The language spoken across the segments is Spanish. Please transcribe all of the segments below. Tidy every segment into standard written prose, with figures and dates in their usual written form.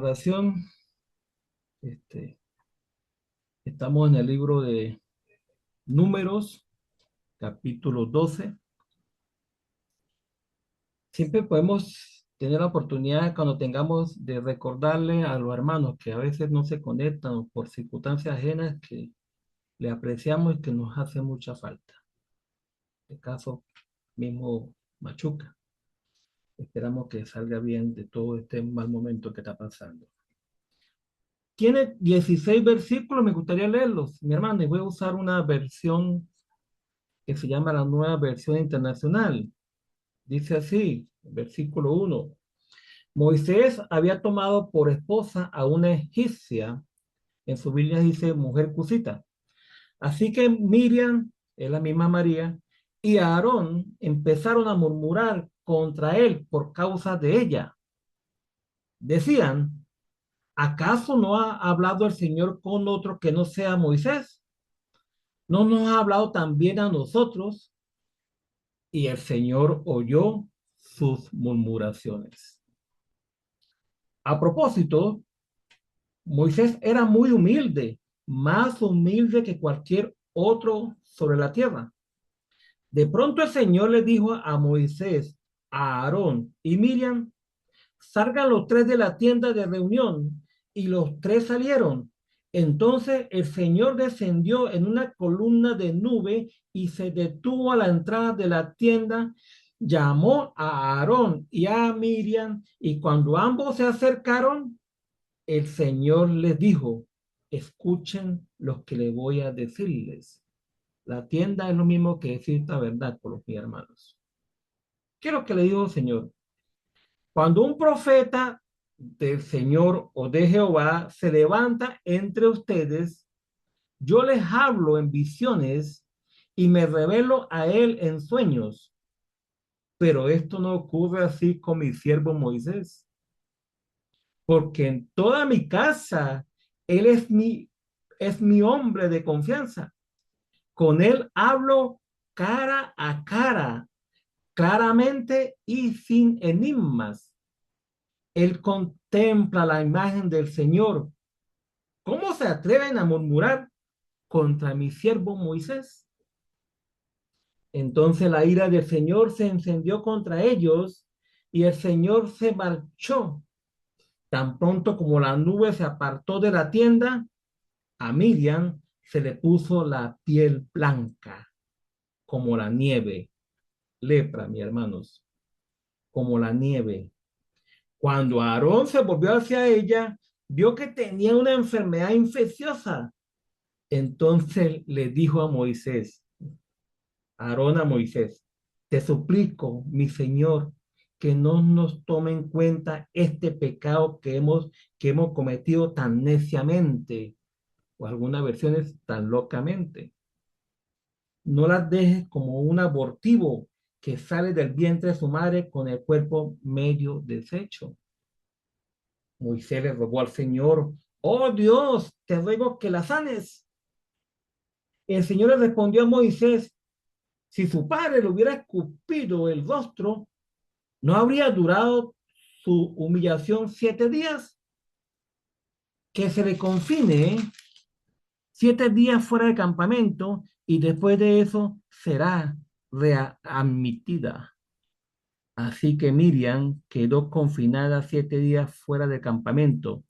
Oración, este, estamos en el libro de Números, capítulo 12. Siempre podemos tener la oportunidad cuando tengamos de recordarle a los hermanos que a veces no se conectan o por circunstancias ajenas que le apreciamos y que nos hace mucha falta. En este caso mismo Machuca. Esperamos que salga bien de todo este mal momento que está pasando. Tiene 16 versículos, me gustaría leerlos, mi hermano, y voy a usar una versión que se llama la Nueva Versión Internacional. Dice así, versículo 1. Moisés había tomado por esposa a una egipcia, en su Biblia dice mujer cusita. Así que Miriam, es la misma María, y Aarón empezaron a murmurar contra él por causa de ella. Decían, ¿acaso no ha hablado el Señor con otro que no sea Moisés? ¿No nos ha hablado también a nosotros? Y el Señor oyó sus murmuraciones. A propósito, Moisés era muy humilde, más humilde que cualquier otro sobre la tierra. De pronto el Señor le dijo a Moisés, a Aarón y Miriam, salgan los tres de la tienda de reunión. Y los tres salieron. Entonces el Señor descendió en una columna de nube y se detuvo a la entrada de la tienda, llamó a Aarón y a Miriam, y cuando ambos se acercaron, el Señor les dijo, escuchen lo que le voy a decirles. La tienda es lo mismo que decir la verdad, por los mis hermanos. ¿Qué es lo que le dijo el Señor? Cuando un profeta del Señor o de Jehová se levanta entre ustedes, yo les hablo en visiones y me revelo a él en sueños. Pero esto no ocurre así con mi siervo Moisés, porque en toda mi casa él es mi hombre de confianza. Con él hablo cara a cara, claramente y sin enigmas. Él contempla la imagen del Señor. ¿Cómo se atreven a murmurar contra mi siervo Moisés? Entonces la ira del Señor se encendió contra ellos y el Señor se marchó. Tan pronto como la nube se apartó de la tienda, a Miriam se le puso la piel blanca como la nieve, lepra, mis hermanos, como la nieve. Cuando Aarón se volvió hacia ella, vio que tenía una enfermedad infecciosa. Entonces le dijo a Moisés, Aarón a Moisés, te suplico, mi Señor, que no nos tome en cuenta este pecado que hemos cometido tan neciamente, o algunas versiones tan locamente. No las dejes como un abortivo que sale del vientre de su madre con el cuerpo medio deshecho. Moisés le rogó al Señor, oh Dios, te ruego que la sanes. El Señor le respondió a Moisés, si su padre le hubiera escupido el rostro, ¿no habría durado su humillación 7 días? Que se le confine 7 días fuera de campamento y después de eso será readmitida. Así que Miriam quedó confinada 7 días fuera del campamento.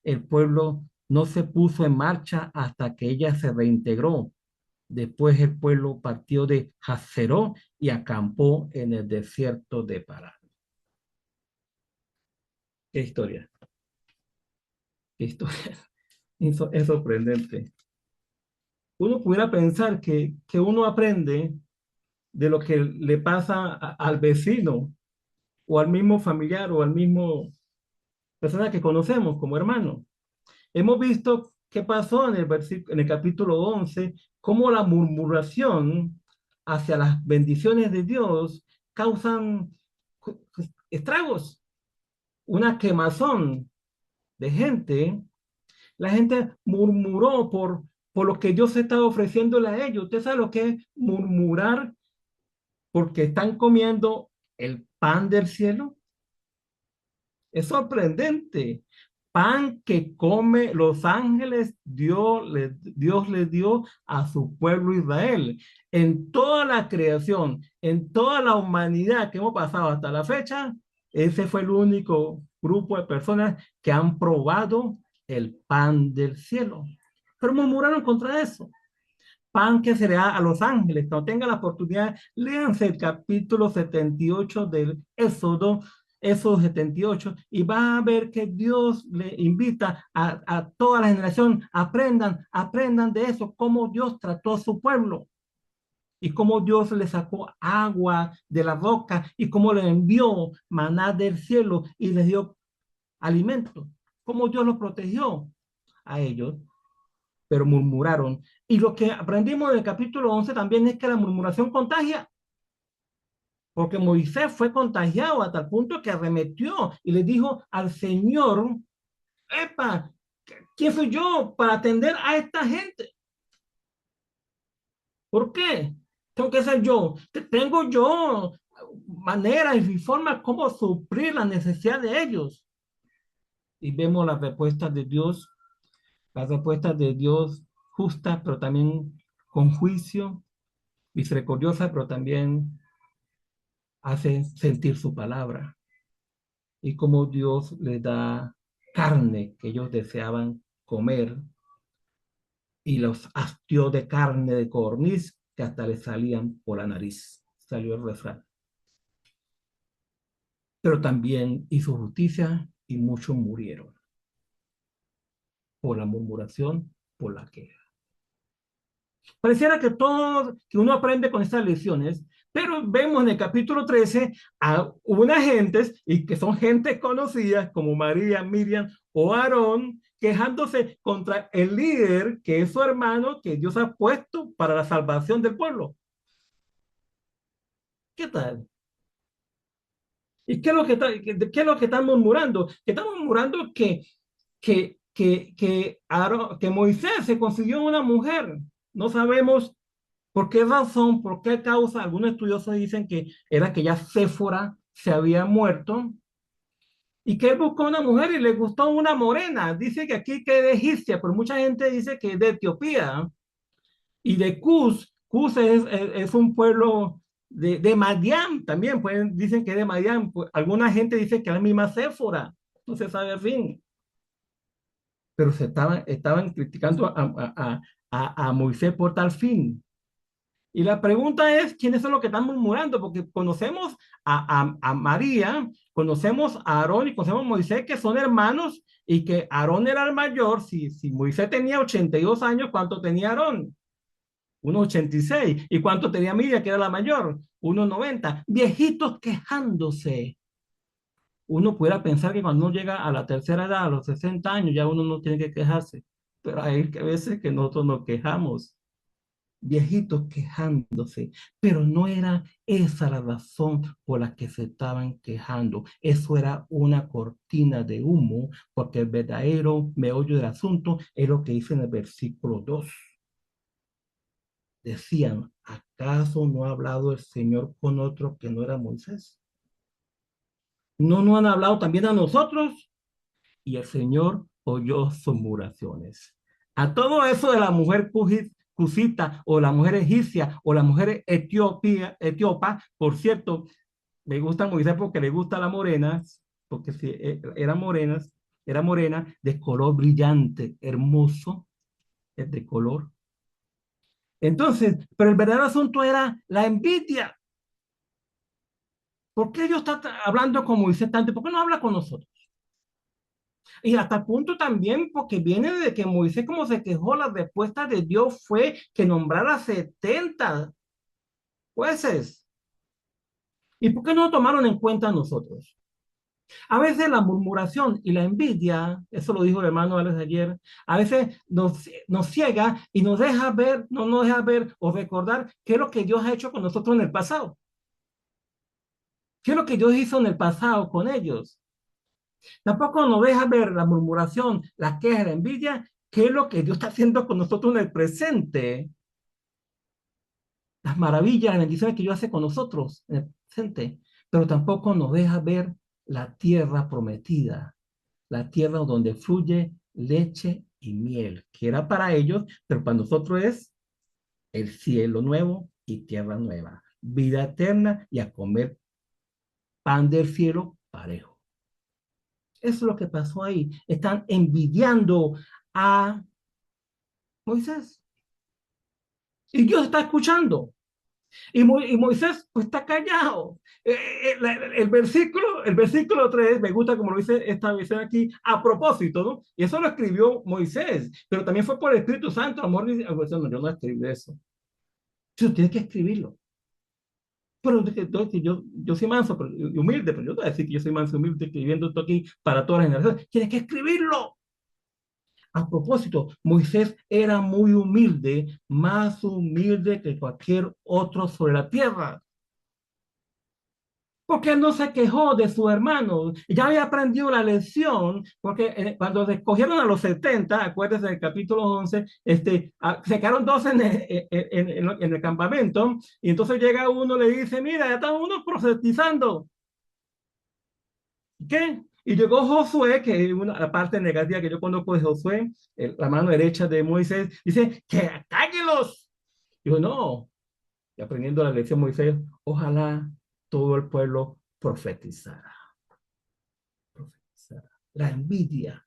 El pueblo no se puso en marcha hasta que ella se reintegró. Después el pueblo partió de Hazeró y acampó en el desierto de Parán. ¿Qué historia? ¿Qué historia? Eso es sorprendente. Uno pudiera pensar que uno aprende de lo que le pasa al vecino o al mismo familiar o al mismo persona que conocemos como hermano. Hemos visto qué pasó en en el capítulo 11, cómo la murmuración hacia las bendiciones de Dios causan estragos, una quemazón de gente. La gente murmuró por lo que Dios estaba ofreciéndole a ellos. ¿Usted sabe lo que es murmurar porque están comiendo el pan del cielo? Es sorprendente. pan que come los ángeles, Dios les dio a su pueblo Israel. En toda la creación, en toda la humanidad que hemos pasado hasta la fecha, ese fue el único grupo de personas que han probado el pan del cielo. Pero murmuraron contra eso. Pan que se le da a los ángeles. Cuando tengan la oportunidad, léanse el capítulo 78 del Éxodo, Éxodo 78, y va a ver que Dios le invita a toda la generación, aprendan de eso, cómo Dios trató a su pueblo y cómo Dios le sacó agua de la roca y cómo le envió maná del cielo y les dio alimento, cómo Dios los protegió a ellos, pero murmuraron. Y lo que aprendimos del capítulo 11 también es que la murmuración contagia, porque Moisés fue contagiado hasta el punto que arremetió y le dijo al Señor, epa, ¿quién soy yo para atender a esta gente? ¿Por qué? Tengo que ser yo. Tengo yo maneras y formas como suplir la necesidad de ellos. Y vemos las respuestas de Dios justas, pero también con juicio, misericordiosa, pero también hace sentir su palabra. Y como Dios les da carne que ellos deseaban comer y los hastió de carne de codorniz que hasta les salían por la nariz. Salió el refrán. Pero también hizo justicia y muchos murieron por la murmuración, por la queja. Pareciera que todo, que uno aprende con estas lecciones, pero vemos en el capítulo 13 a unas gentes, y que son gentes conocidas como María, Miriam o Aarón, quejándose contra el líder que es su hermano que Dios ha puesto para la salvación del pueblo. ¿Qué tal? ¿Y qué es lo que están murmurando? Que están murmurando que Moisés se consiguió una mujer. No sabemos por qué razón, por qué causa. Algunos estudiosos dicen que era que ya Séfora se había muerto y que él buscó una mujer y le gustó una morena. Dice que aquí que es de Egipcia, pero mucha gente dice que es de Etiopía y de Cus. Cus es un pueblo de Madián también, pues dicen que es de Madián. Pues, alguna gente dice que es la misma Séfora, no se sabe al fin, pero estaban criticando a Moisés por tal fin. Y la pregunta es, ¿quiénes son los que están murmurando? Porque conocemos a María, conocemos a Aarón y conocemos a Moisés, que son hermanos y que Aarón era el mayor. Si Moisés tenía 82 años, ¿cuánto tenía Aarón? Unos 86. ¿Y cuánto tenía Miriam, que era la mayor? Unos 90. Viejitos quejándose. Uno pudiera pensar que cuando uno llega a la tercera edad, a los 60 años, ya uno no tiene que quejarse. Pero hay veces que nosotros nos quejamos, viejitos quejándose, pero no era esa la razón por la que se estaban quejando. Eso era una cortina de humo, porque el verdadero meollo del asunto es lo que dice en el versículo 2. Decían, ¿acaso no ha hablado el Señor con otro que no era Moisés? ¿No nos han hablado también a nosotros? Y el Señor oyó sus murmuraciones. A todo eso de la mujer cusita o la mujer egipcia o la mujer etíopa, por cierto, me gusta Moisés porque le gusta la morena, porque si eran morenas, era morena, de color brillante, hermoso, es de color. Entonces, pero el verdadero asunto era la envidia. ¿Por qué Dios está hablando con Moisés tanto? ¿Por qué no habla con nosotros? Y hasta el punto también, porque viene de que Moisés, como se quejó, la respuesta de Dios fue que nombrara 70 jueces. ¿Y por qué no tomaron en cuenta a nosotros? A veces la murmuración y la envidia, eso lo dijo el hermano Alex ayer, a veces nos ciega y nos deja ver, no nos deja ver o recordar qué es lo que Dios ha hecho con nosotros en el pasado. ¿Qué es lo que Dios hizo en el pasado con ellos? Tampoco nos deja ver la murmuración, la queja, la envidia, qué es lo que Dios está haciendo con nosotros en el presente. Las maravillas, las bendiciones que Dios hace con nosotros en el presente. Pero tampoco nos deja ver la tierra prometida, la tierra donde fluye leche y miel, que era para ellos, pero para nosotros es el cielo nuevo y tierra nueva, vida eterna y a comer pan del cielo parejo. Eso es lo que pasó ahí. Están envidiando a Moisés. Y Dios está escuchando. Y Moisés pues está callado. El versículo 3 me gusta como lo dice esta versión aquí, a propósito, ¿no? Y eso lo escribió Moisés, pero también fue por el Espíritu Santo. Amor, no, yo no escribí eso. Tú tienes que escribirlo. Pero yo soy manso pero, y humilde, pero yo te voy a decir que yo soy manso y humilde escribiendo esto aquí para todas las generaciones. Tienes que escribirlo. A propósito, Moisés era muy humilde, más humilde que cualquier otro sobre la tierra. Porque él no se quejó de su hermano. Ya había aprendido la lección, porque cuando escogieron a los 70, acuérdense del capítulo 11, se quedaron dos en el campamento, y entonces llega uno y le dice, mira, ya están unos profetizando. ¿Qué? Y llegó Josué, que es la parte negativa que yo conozco de Josué, la mano derecha de Moisés, dice, que cállenlos. Dijo, no, y aprendiendo la lección Moisés, ojalá todo el pueblo profetizara. Profetizara. La envidia,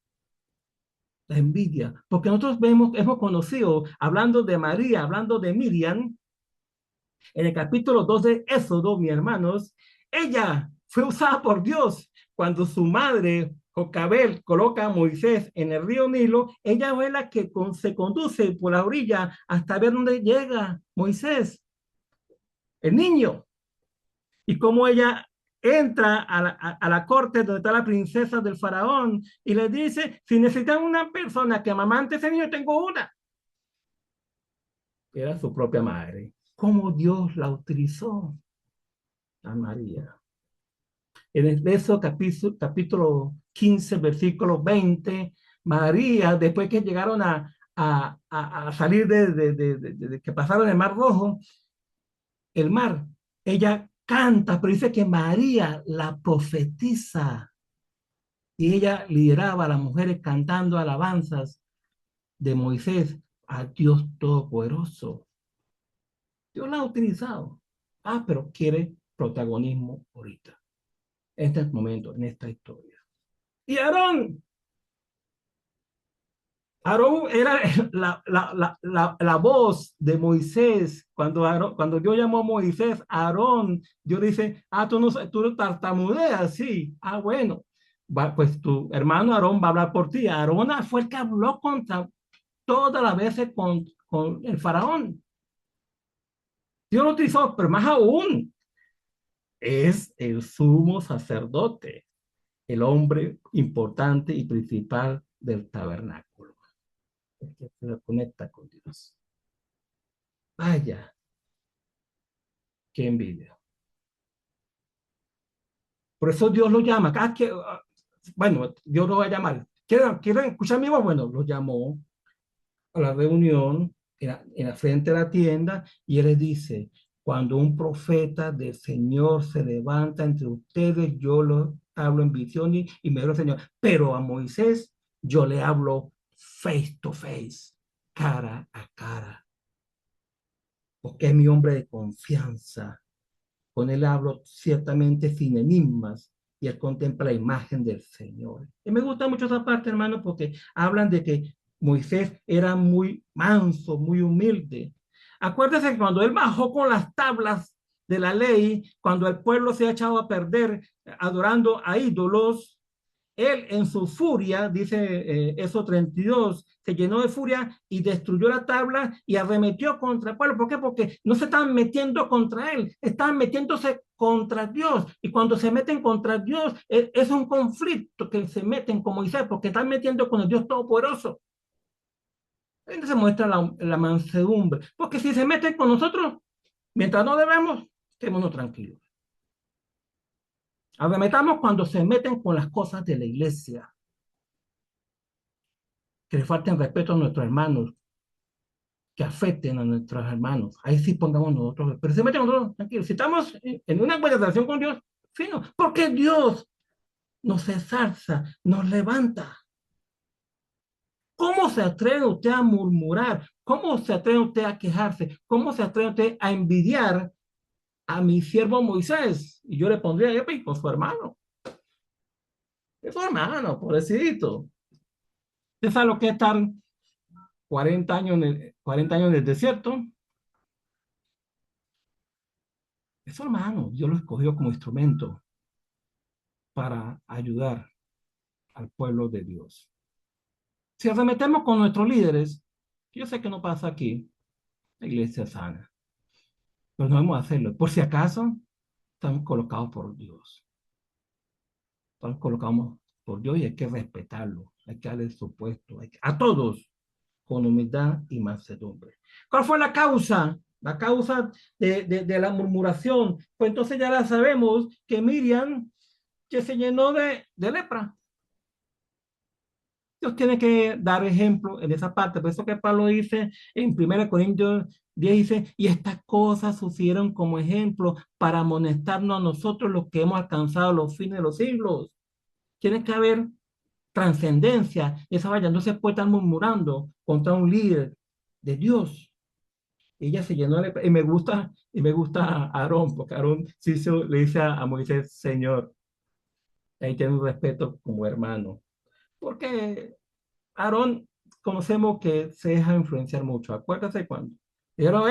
porque nosotros hemos conocido, hablando de María, hablando de Miriam, en el capítulo 2 de Éxodo, mis hermanos, ella fue usada por Dios cuando su madre, Jocabel, coloca a Moisés en el río Nilo. Ella fue la que se conduce por la orilla hasta ver dónde llega Moisés, el niño, y cómo ella entra a la corte donde está la princesa del faraón y le dice, si necesitan una persona que amamante ese niño, tengo una. Era su propia madre. ¿Cómo Dios la utilizó a María? En el Éxodo capítulo 15, versículo 20, María, después que llegaron a salir de que pasaron el Mar Rojo, el mar, ella canta, pero dice que María la profetiza y ella lideraba a las mujeres cantando alabanzas de Moisés a Dios Todopoderoso. Dios la ha utilizado. Pero quiere protagonismo ahorita, en este momento, en esta historia. Y Aarón era la voz de Moisés. Cuando Dios llamó a Moisés, Aarón, Dios dice, tú tartamudeas, sí. Bueno, pues tu hermano Aarón va a hablar por ti. Aarón fue el que habló contra todas las veces con el faraón. Dios lo utilizó, pero más aún, es el sumo sacerdote, el hombre importante y principal del tabernáculo, el que se conecta con Dios. Vaya, qué envidia. Por eso Dios lo llama. Bueno, Dios lo va a llamar. ¿Quieren escuchar mi voz? Bueno, lo llamó a la reunión en la frente de la tienda y él les dice, cuando un profeta del Señor se levanta entre ustedes, yo lo hablo en visión y me lo Señor. Pero a Moisés yo le hablo face to face, cara a cara, porque es mi hombre de confianza. Con él hablo ciertamente sin enigmas y él contempla la imagen del Señor. Y me gusta mucho esa parte, hermano, porque hablan de que Moisés era muy manso, muy humilde. Acuérdese que cuando él bajó con las tablas de la ley, cuando el pueblo se ha echado a perder adorando a ídolos, él en su furia, dice eso 32, se llenó de furia y destruyó la tabla y arremetió contra el pueblo. ¿Por qué? Porque no se estaban metiendo contra él, estaban metiéndose contra Dios. Y cuando se meten contra Dios, es un conflicto que se meten como Moisés, porque están metiendo con el Dios Todopoderoso. Entonces se muestra la mansedumbre. Porque si se meten con nosotros, mientras no debemos, quedémonos tranquilos. Arremetamos cuando se meten con las cosas de la iglesia, que le falten respeto a nuestros hermanos, que afecten a nuestros hermanos. Ahí sí pongamos nosotros, pero se meten nosotros, tranquilos. Si estamos en una buena relación con Dios, fino, porque Dios nos ensalza, nos levanta. ¿Cómo se atreve usted a murmurar? ¿Cómo se atreve usted a quejarse? ¿Cómo se atreve usted a envidiar a mi siervo Moisés? Y yo le pondría, con su hermano. Es su hermano, pobrecito. ¿Usted sabe lo que es estar 40 años 40 años en el desierto? Es su hermano. Dios lo escogió como instrumento para ayudar al pueblo de Dios. Si arremetemos con nuestros líderes, yo sé que no pasa aquí, la iglesia sana, pero no debemos hacerlo. Por si acaso, están colocados por Dios. Están colocados por Dios y hay que respetarlo. Hay que darle su puesto. A todos con humildad y mansedumbre. ¿Cuál fue la causa? La causa de la murmuración. Pues entonces ya la sabemos que Miriam que se llenó de lepra. Dios tiene que dar ejemplo en esa parte. Por eso que Pablo dice en 1 Corintios 10, dice, y estas cosas sucedieron como ejemplo para amonestarnos a nosotros los que hemos alcanzado los fines de los siglos. Tiene que haber trascendencia. Esa vaya no se puede estar murmurando contra un líder de Dios. Ella se llenó de... Y me gusta a Aarón, porque Aarón sí le dice a Moisés, Señor, ahí tiene un respeto como hermano. Porque Aarón conocemos que se deja influenciar mucho. Acuérdate cuando. Dijeron,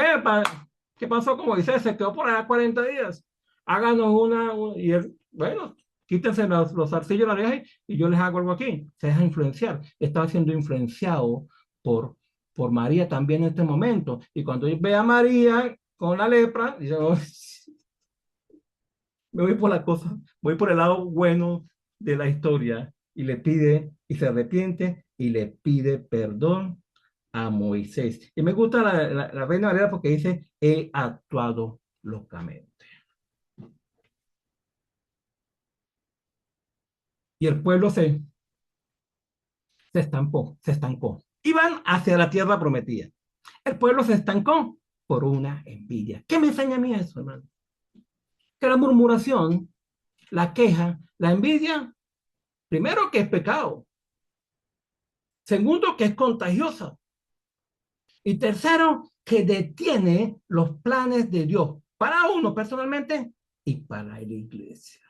¿qué pasó con Moisés? Se quedó por allá 40 días. Háganos y él, bueno, quítense los arcillos de la oreja y yo les hago algo aquí. Se deja influenciar. Estaba siendo influenciado por, por María también en este momento. Y cuando ve a María con la lepra, dice, oh, me voy por la cosa, voy por el lado bueno de la historia y le pide y se arrepiente y le pide perdón a Moisés. Y me gusta la Reina Valera porque dice, he actuado locamente. Y el pueblo se estampó, se estancó. Iban hacia la tierra prometida. El pueblo se estancó por una envidia. ¿Qué me enseña a mí eso, hermano? Que la murmuración, la queja, la envidia, primero que es pecado. Segundo, que es contagiosa. Y tercero, que detiene los planes de Dios para uno personalmente y para la iglesia.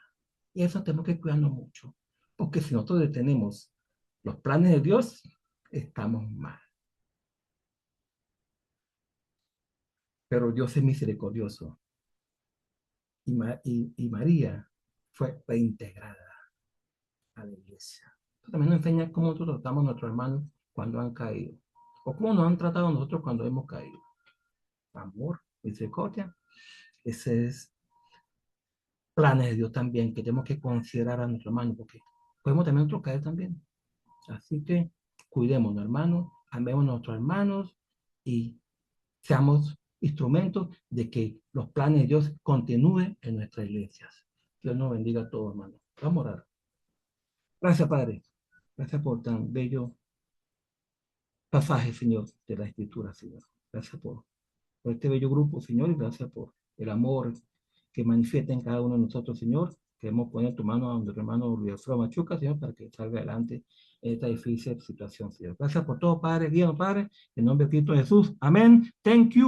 Y eso tenemos que cuidarnos mucho, porque si nosotros detenemos los planes de Dios, estamos mal. Pero Dios es misericordioso y María fue reintegrada a la iglesia. Esto también nos enseña cómo nosotros tratamos a nuestros hermanos cuando han caído, o cómo nos han tratado a nosotros cuando hemos caído. Amor, misericordia, ese es planes de Dios también, que tenemos que considerar a nuestro hermano, porque podemos también nosotros caer también. Así que cuidémonos, hermanos, amemos a nuestros hermanos y seamos instrumentos de que los planes de Dios continúen en nuestras iglesias. Dios nos bendiga a todos, hermanos. Vamos a orar. Gracias, Padre. Gracias por tan bello pasaje, Señor, de la Escritura, Señor. Gracias por este bello grupo, Señor, y gracias por el amor que manifiesta en cada uno de nosotros, Señor. Queremos poner tu mano a nuestro hermano Luis Alfredo Machuca, Señor, para que salga adelante en esta difícil situación, Señor. Gracias por todo, Padre. Guíanos, Padre, en nombre de Cristo Jesús. Amén. Thank you.